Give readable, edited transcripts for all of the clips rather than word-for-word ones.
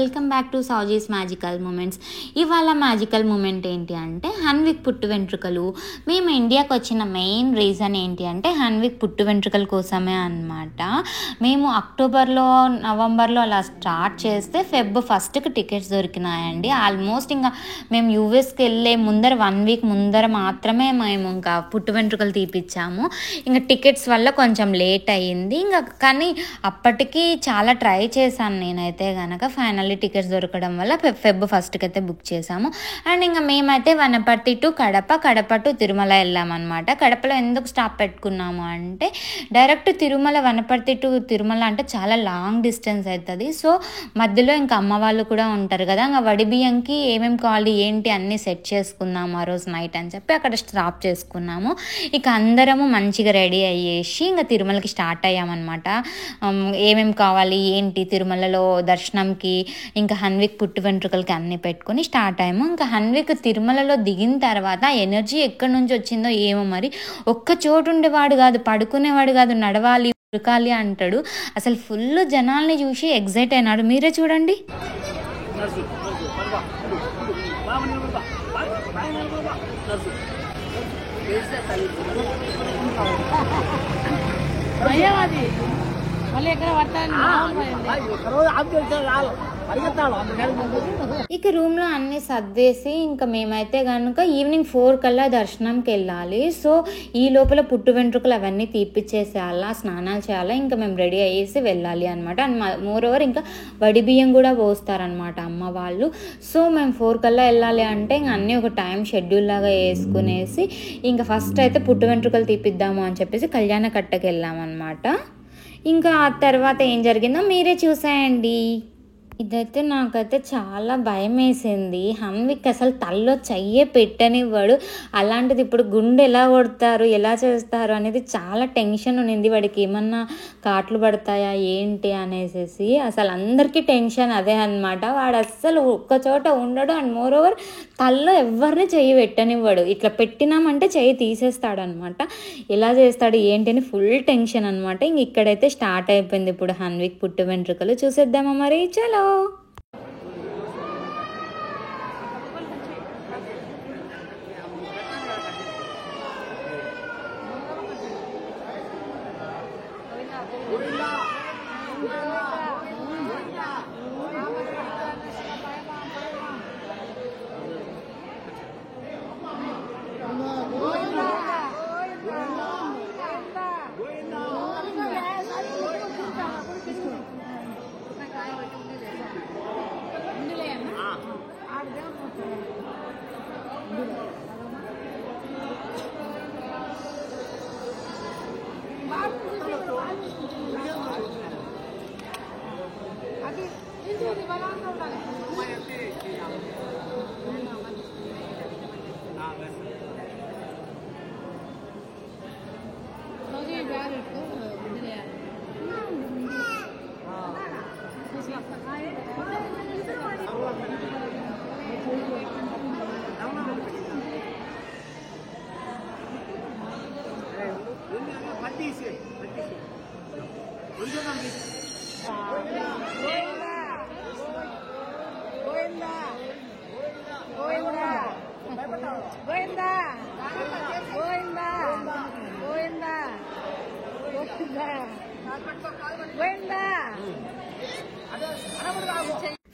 Welcome back to Souji's magical moments. ఇవాళ magical moment ఏంటి అంటే హన్విక్ పుట్టు వెంట్రుకలు. మేము ఇండియాకి వచ్చిన మెయిన్ రీజన్ ఏంటి అంటే హన్విక్ పుట్టు వెంట్రుకల కోసమే అన్నమాట. మేము అక్టోబర్లో నవంబర్లో అలా స్టార్ట్ చేస్తే ఫెబ్ 1కి టికెట్స్ దొరికినాయండి. ఆల్మోస్ట్ ఇంకా మేము యూఎస్కి వెళ్ళే ముందర 1 వీక్ ముందర మాత్రమే మేము ఇంకా పుట్టు వెంట్రుకలు తీపిచ్చాము. ఇంకా టికెట్స్ వల్ల కొంచెం లేట్ అయ్యింది. ఇంకా కానీ అప్పటికి చాలా ట్రై చేశాను నేనైతే కనుక. ఫైనల్లీ టికెట్స్ దొరకడం వల్ల ఫెబ్ 1కి అయితే బుక్ చేసాము. అండ్ ఇంకా మేమైతే వనపర్తి టు కడప టు తిరుమల వెళ్ళామన్నమాట. కడపలో ఎందుకు స్టాప్ పెట్టుకున్నాము అంటే డైరెక్ట్ తిరుమల వనపర్తి టు తిరుమల అంటే చాలా లాంగ్ డిస్టెన్స్ అవుతుంది. సో మధ్యలో ఇంకా అమ్మ వాళ్ళు కూడా ఉంటారు కదా, ఇంకా వడి బియ్యంకి ఏమేమి కావాలి ఏంటి అన్నీ సెట్ చేసుకుందాము ఆ రోజు నైట్ అని చెప్పి అక్కడ స్టాప్ చేసుకున్నాము. ఇక అందరము మంచిగా రెడీ అయ్యేసి ఇంకా తిరుమలకి స్టార్ట్ అయ్యామన్నమాట. ఏమేమి కావాలి ఏంటి తిరుమలలో దర్శనంకి ఇంకా హన్విక్ పుట్టు వెంట్రుకలకి అన్నీ పెట్టుకొని స్టార్ట్ అయ్యాము. ఇంకా హన్విక్ తిరుమలలో దిగిన తర్వాత ఎనర్జీ ఎక్కడి నుంచి వచ్చిందో ఏమో మరి, ఒక్క చోటు ఉండేవాడు కాదు, పడుకునేవాడు కాదు, నడవాలి ఉరకాలి అంటాడు. అసలు ఫుల్ జనాల్ని చూసి ఎగ్జైట్ అయినాడు. మీరే చూడండి. ఇక రూమ్లో అన్నీ సర్దేసి ఇంకా మేమైతే కనుక ఈవినింగ్ 4 కల్లా దర్శనంకి వెళ్ళాలి. సో ఈ లోపల పుట్టు వెంట్రుకలు అవన్నీ తీపిచ్చేసేయాలా, స్నానాలు చేయాలా, ఇంకా మేము రెడీ అయ్యేసి వెళ్ళాలి అనమాట. అండ్ మోర్ ఓవర్ ఇంకా వడి బియ్యం కూడా పోస్తారనమాట అమ్మ వాళ్ళు. సో మేము 4 కల్లా వెళ్ళాలి అంటే ఇంక అన్నీ ఒక టైం షెడ్యూల్ లాగా వేసుకునేసి ఇంకా ఫస్ట్ అయితే పుట్టు వెంట్రుకలు తీపిద్దాము అని చెప్పేసి కళ్యాణ కట్టకి వెళ్ళామన్నమాట. ఇంకా ఆ తర్వాత ఏం జరిగిందో మీరే చూసేయండి. ఇదైతే నాకైతే చాలా భయం వేసింది. హన్విక్ అసలు తల్లో చెయ్యే పెట్టనివ్వడు. అలాంటిది ఇప్పుడు గుండె ఎలా కొడతారు, ఎలా చేస్తారు అనేది చాలా టెన్షన్ ఉన్నింది. వాడికి ఏమన్నా కాట్లు పడతాయా ఏంటి అనేసి అసలు అందరికీ టెన్షన్ అదే అనమాట. వాడు అస్సలు ఒక్కచోట ఉండడు. అండ్ మోర్ ఓవర్ తల్లో ఎవరిని చెయ్యి పెట్టనివ్వడు. ఇట్లా పెట్టినామంటే చెయ్యి తీసేస్తాడు అనమాట. ఎలా చేస్తాడు ఏంటి అని ఫుల్ టెన్షన్ అనమాట. ఇంక ఇక్కడైతే స్టార్ట్ అయిపోయింది ఇప్పుడు హన్విక్ పుట్టు వెంట్రుకలు. చూసేద్దామా మరి, చలో.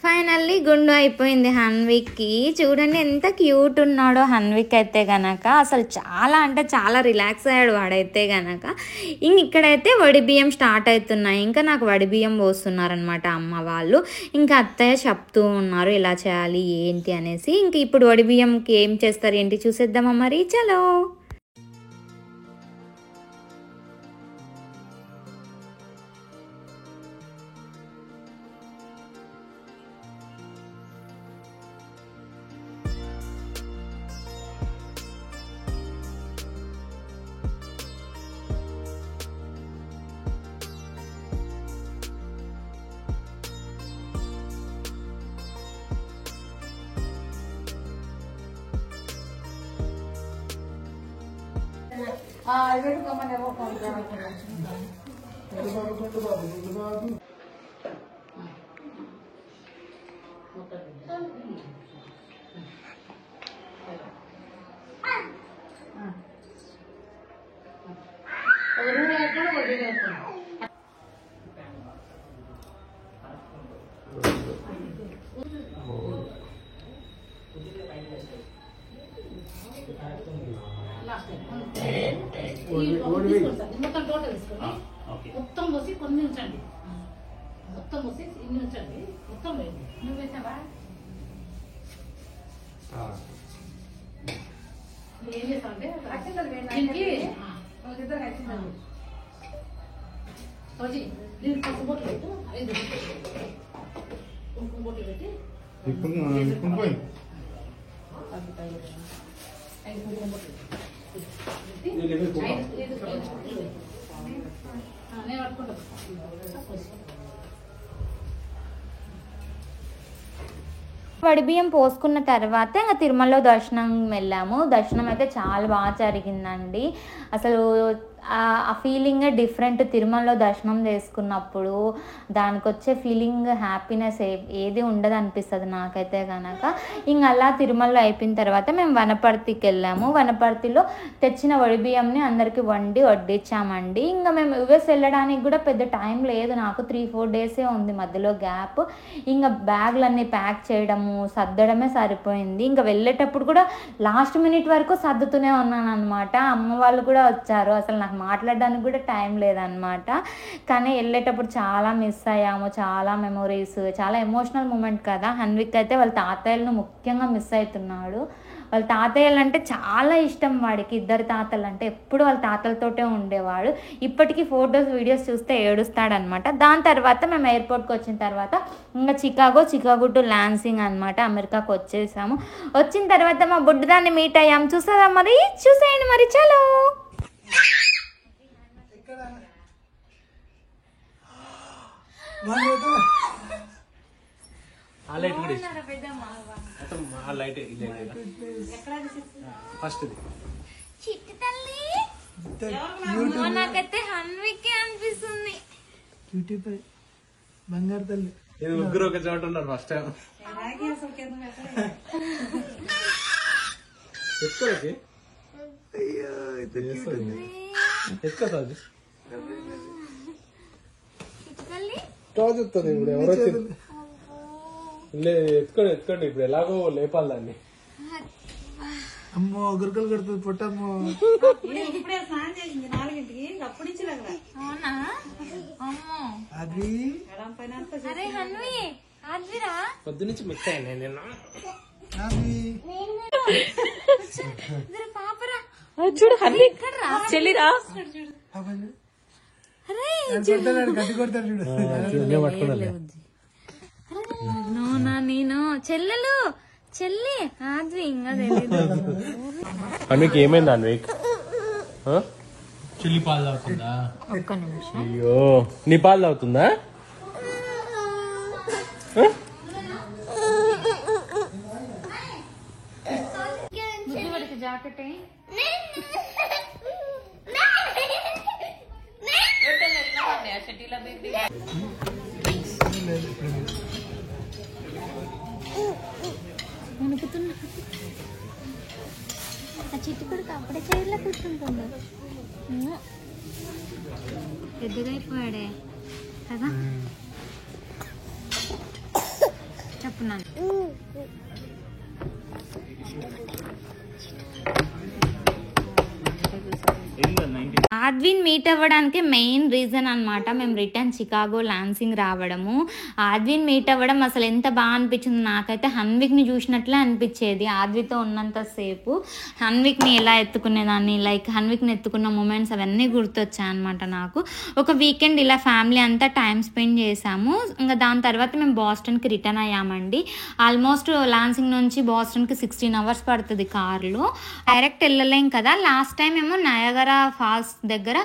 ఫైనల్లీ గుండు అయిపోయింది హన్విక్కి. చూడండి ఎంత క్యూట్ ఉన్నాడో హన్విక్ అయితే గనక. అసలు చాలా అంటే చాలా రిలాక్స్ అయ్యాడు వాడైతే గనక. ఇక్కడైతే వడి బియ్యం స్టార్ట్ అవుతున్నాయి. ఇంకా నాకు వడి బియ్యం పోస్తున్నారనమాట అమ్మ వాళ్ళు. ఇంకా అత్తయ్య చెప్తూ ఉన్నారు ఇలా చేయాలి ఏంటి అనేసి. ఇంక ఇప్పుడు వడి బియ్యంకి ఏం చేస్తారు ఏంటి చూసేద్దామా మరి, చలో. మొత్తం టోటల్ తీసుకొని మొత్తం పోసి కొన్ని ఉంచండి, మొత్తం పోసి ఇన్ని ఉంచండి, మొత్తం వేయండి. నువ్వు వేసావా? ఏం చేస్తామంటే దీనికి కుంకుమ బొట్లు పెట్టు, 5 కుంకుమ బొట్లు పెట్టి 5 కుంకుమ బొట్లు నేను పట్టుకుంటా. వడిబియ్యం పోసుకున్న తర్వాత ఇంకా తిరుమలలో దర్శనం వెళ్ళాము. దర్శనం అయితే చాలా బాగా జరిగిందండి. అసలు ఆ ఫీలింగ్ డిఫరెంట్. తిరుమలలో దర్శనం చేసుకున్నప్పుడు దానికి వచ్చే ఫీలింగ్, హ్యాపీనెస్ ఏది ఉండదు అనిపిస్తుంది నాకైతే కనుక. ఇంకా అలా తిరుమలలో అయిపోయిన తర్వాత మేము వనపర్తికి వెళ్ళాము. వనపర్తిలో తెచ్చిన వడిబియ్యంని అందరికీ వండి వడ్డించామండి. ఇంకా మేము యుఎస్ వెళ్ళడానికి కూడా పెద్ద టైం లేదు నాకు, 3-4 డేసే ఉంది మధ్యలో గ్యాప్. ఇంకా బ్యాగులన్నీ ప్యాక్ చేయడము, సర్దడమే సరిపోయింది. ఇంకా వెళ్ళేటప్పుడు కూడా లాస్ట్ మినిట్ వరకు సర్దుతూనే ఉన్నాను అనమాట. అమ్మ వాళ్ళు కూడా వచ్చారు, అసలు నాకు మాట్లాడడానికి కూడా టైం లేదనమాట. కానీ వెళ్ళేటప్పుడు చాలా మిస్ అయ్యాము, చాలా మెమొరీస్, చాలా ఎమోషనల్ మూమెంట్ కదా. హన్విక్ అయితే వాళ్ళ తాతయ్యలను ముఖ్యంగా మిస్ అవుతున్నాడు. వాళ్ళ తాతయ్యలు అంటే చాలా ఇష్టం వాడికి, 2 తాతలు అంటే ఎప్పుడు వాళ్ళ తాతలతోటే ఉండేవాడు. ఇప్పటికీ ఫొటోస్ వీడియోస్ చూస్తే ఏడుస్తాడనమాట. దాని తర్వాత మేము ఎయిర్పోర్ట్కి వచ్చిన తర్వాత ఇంకా చికాగో టు లాన్సింగ్ అనమాట, అమెరికాకు వచ్చేసాము. వచ్చిన తర్వాత మా బుడ్డదాన్ని మీట్ అయ్యాం. చూసారా మరి, చూసేయండి మరి. చలో చిట్టి తల్లి నాకైతే హన్వికే అనిపిస్తుంది. బంగారు తల్లి ముగ్గురు ఒక చోట ఉన్నారు ఫస్ట్ టైం. ఎక్కడికి చెప్తుంది ఇప్పుడు ఎవరు వచ్చింది? ఎత్తుకోండి ఇప్పుడు ఎలాగో లేపాలి దాన్ని. అమ్మో గురకలు కడుతుంది పొట్టమ్మో. ఇప్పుడే స్నానం చేసింది 4ంటికి, అప్పుడు ఇచ్చి అవునా? అమ్మో అది అరే హన్వి, ఆద్విరా పొద్దునుంచి మిక్స్ అయ్యాను నేను. పాపరా చూడు హన్వి చెల్లిరా, గడ్డి కొడతాడు చూడు. నేను చెల్లి ఆద్వి ఇంకా తెలీదు. అన్విక్ ఏమైంది? అన్విక్ చెల్లి పాలు తాగుతుందా? ఒక్క నిమిషం. అయ్యో నీ పాలు తాగుతుందా? బుద్ధిపడికి జాకెట్ వణుకుతున్నా. ఆ చిట్టు కొడుకు అప్పుడే చైర్లో కూర్చుంటున్నాడు. పెద్దగా అయిపోయాడే కదా. చెప్పున్నాను. ఆద్విన్ మీట్ అవ్వడానికి మెయిన్ రీజన్ అనమాట మేము రిటర్న్ చికాగో లాన్సింగ్ రావడము. ఆద్విన్ మీట్ అవ్వడం అసలు ఎంత బాగా అనిపించింది నాకైతే. హన్విక్ని చూసినట్లే అనిపించేది ఆద్వితో ఉన్నంతసేపు. హన్విక్ని ఎలా ఎత్తుకునేదాన్ని, లైక్ హన్విక్ని ఎత్తుకున్న మూమెంట్స్ అవన్నీ గుర్తొచ్చాయి అనమాట నాకు. ఒక వీకెండ్ ఇలా ఫ్యామిలీ అంతా టైం స్పెండ్ చేసాము. ఇంకా దాని తర్వాత మేము బాస్టన్కి రిటర్న్ అయ్యామండి. ఆల్మోస్ట్ లాన్సింగ్ నుంచి బాస్టన్కి 16 hours పడుతుంది కార్లో. డైరెక్ట్ వెళ్ళలేం కదా. లాస్ట్ టైం మేము నయాగరా ఫాల్స్ దగ్గర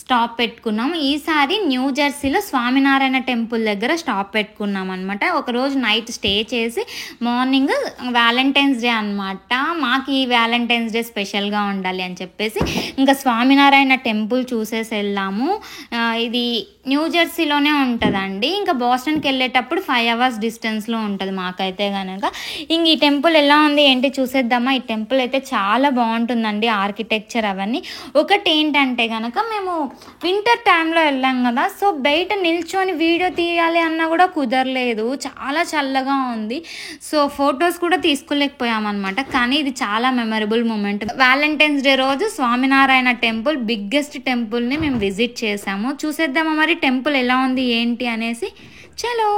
స్టాప్ పెట్టుకున్నాం. ఈసారి న్యూ జెర్సీలో స్వామినారాయణ టెంపుల్ దగ్గర స్టాప్ పెట్టుకున్నాం అనమాట. ఒకరోజు నైట్ స్టే చేసి మార్నింగ్ వ్యాలంటైన్స్ డే అనమాట. మాకు ఈ వ్యాలంటైన్స్ డే స్పెషల్గా ఉండాలి అని చెప్పేసి ఇంకా స్వామినారాయణ టెంపుల్ చూసేసి వెళ్ళాము. ఇది న్యూ జెర్సీలోనే ఉంటుందండి. ఇంకా బాస్టన్కి వెళ్ళేటప్పుడు 5 hours డిస్టెన్స్లో ఉంటుంది మాకైతే కనుక. ఇంక ఈ టెంపుల్ ఎలా ఉంది ఏంటి చూసేద్దామా. ఈ టెంపుల్ అయితే చాలా బాగుంటుందండి, ఆర్కిటెక్చర్ అవన్నీ. ఒకటి ఏంటంటే కనుక మేము వింటర్ టైంలో వెళ్ళాం కదా, సో బయట నిల్చొని వీడియో తీయాలి అన్నా కూడా కుదరలేదు, చాలా చల్లగా ఉంది. సో ఫొటోస్ కూడా తీసుకోలేకపోయామన్నమాట. కానీ ఇది చాలా మెమరబుల్ మూమెంట్. వ్యాలంటైన్స్ డే రోజు స్వామినారాయణ టెంపుల్, బిగ్గెస్ట్ టెంపుల్ని మేము విజిట్ చేసాము. చూసేద్దామా మరి టెంపుల్ ఎలా ఉంది ఏంటి అనేసి. చలో.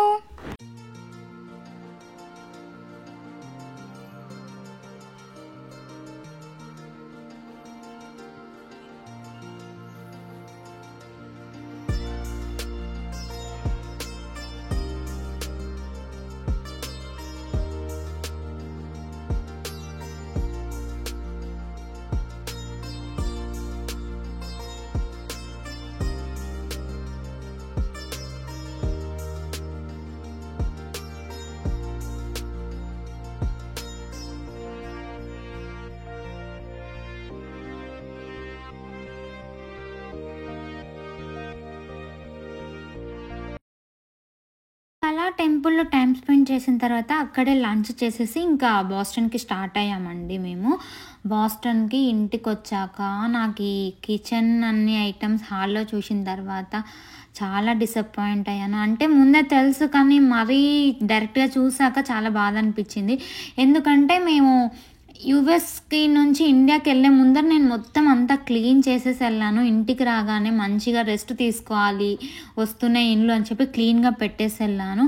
అలా టెంపుల్లో టైం స్పెండ్ చేసిన తర్వాత అక్కడే లంచ్ చేసేసి ఇంకా బాస్టన్కి స్టార్ట్ అయ్యామండి. మేము బాస్టన్కి ఇంటికి వచ్చాక నాకు ఈ కిచెన్ అన్ని ఐటమ్స్ హాల్లో చూసిన తర్వాత చాలా డిసప్పాయింట్ అయ్యాను. అంటే ముందే తెలుసు కానీ మరీ డైరెక్ట్గా చూసాక చాలా బాధ అనిపించింది. ఎందుకంటే మేము యూఎస్కి నుంచి ఇండియాకి వెళ్ళే ముందర నేను మొత్తం అంతా క్లీన్ చేసేసి వెళ్ళాను. ఇంటికి రాగానే మంచిగా రెస్ట్ తీసుకోవాలి, వస్తున్న ఇండ్లు అని చెప్పి క్లీన్గా పెట్టేసి వెళ్ళాను.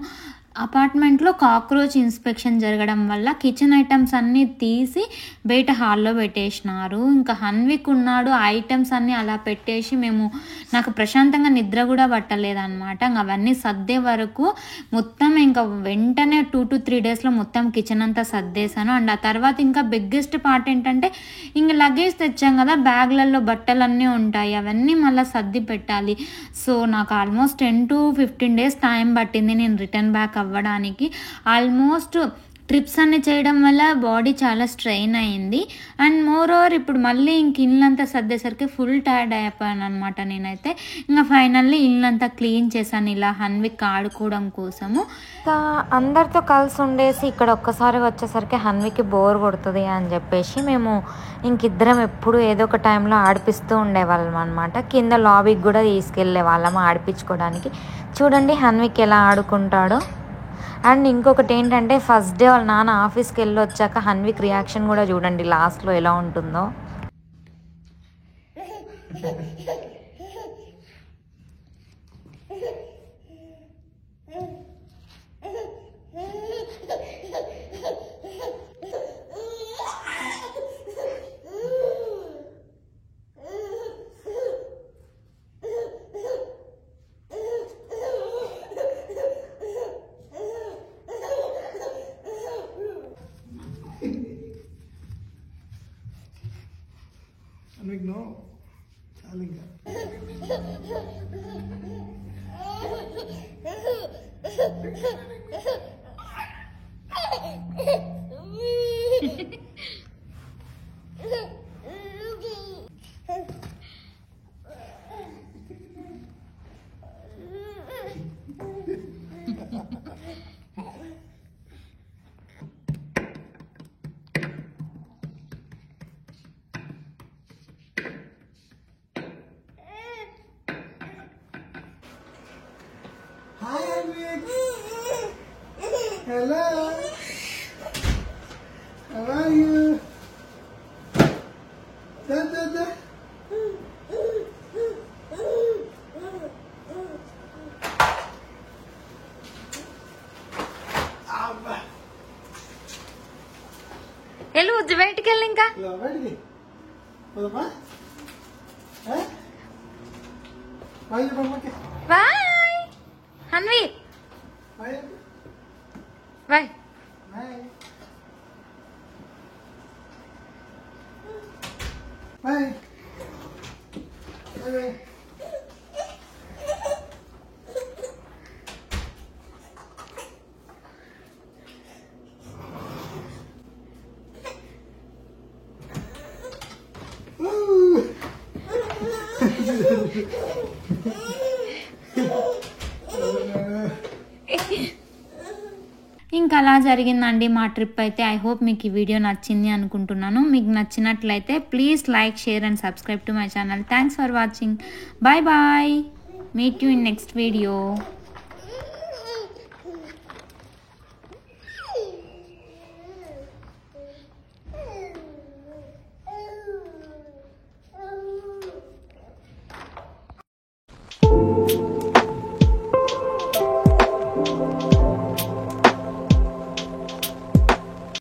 అపార్ట్మెంట్లో కాక్రోచ్ ఇన్స్పెక్షన్ జరగడం వల్ల కిచెన్ ఐటమ్స్ అన్నీ తీసి బయట హాల్లో పెట్టేసినారు. ఇంకా హన్విక్ ఉన్నాడు, ఐటమ్స్ అన్నీ అలా పెట్టేసి నాకు ప్రశాంతంగా నిద్ర కూడా పట్టలేదన్నమాట. అవన్నీ సర్దే వరకు మొత్తం ఇంకా వెంటనే 2 to 3 daysలో మొత్తం కిచెన్ అంతా సర్దేశాను. అండ్ ఆ తర్వాత ఇంకా బిగ్గెస్ట్ పార్ట్ ఏంటంటే ఇంకా లగేజ్ తెచ్చాం కదా, బ్యాగ్లలో బట్టలు అన్నీ ఉంటాయి, అవన్నీ మళ్ళీ సర్ది పెట్టాలి. సో నాకు ఆల్మోస్ట్ 10 to 15 days టైం పట్టింది నేను రిటర్న్ బ్యాక్ అవ్వడానికి. ఆల్మోస్ట్ ట్రిప్స్ అన్ని చేయడం వల్ల బాడీ చాలా స్ట్రెయిన్ అయింది. అండ్ మోర్ ఓవర్ ఇప్పుడు మళ్ళీ ఇంక ఇల్లంతా సర్దేసరికి ఫుల్ టైర్డ్ అయిపోయాను అనమాట నేనైతే. ఇంకా ఫైనల్లీ ఇల్లంతా క్లీన్ చేశాను ఇలా హన్విక్ ఆడుకోవడం కోసము. ఇంకా అందరితో కలిసి ఉండేసి ఇక్కడ ఒక్కసారి వచ్చేసరికి హన్విక్కి బోర్ కొడుతుంది అని చెప్పేసి మేము ఇంకిద్దరం ఎప్పుడు ఏదో ఒక టైంలో ఆడిపిస్తూ ఉండేవాళ్ళం అనమాట. కింద లాబీకి కూడా తీసుకెళ్ళే వాళ్ళము ఆడిపించుకోవడానికి. చూడండి హన్విక్ ఎలా ఆడుకుంటాడో. అండ్ ఇంకొకటి ఏంటంటే ఫస్ట్ డే వాళ్ళ నాన్న ఆఫీస్కి వెళ్ళి వచ్చాక హన్విక్ రియాక్షన్ కూడా చూడండి లాస్ట్లో ఎలా ఉంటుందో. Hannvik, no. Chalinga. Hi, Hannvik. Hello. How are you? Da. వెళ్ళు బయటికి వెళ్ళి ఇంకా బయటికి పోదమ్మా. బాయ్ చెప్పమ్మకి. Bye Hanvik. Bye. Bye. Bye. Bye. Bye. ఇంకా ఇంకా అలా జరిగిందండి మా ట్రిప్ అయితే. ఐ హోప్ మీకు ఈ వీడియో నచ్చింది అనుకుంటున్నాను. మీకు నచ్చినట్లయితే please like, share and subscribe to my channel. Thanks for watching. Bye bye. Meet you in next video.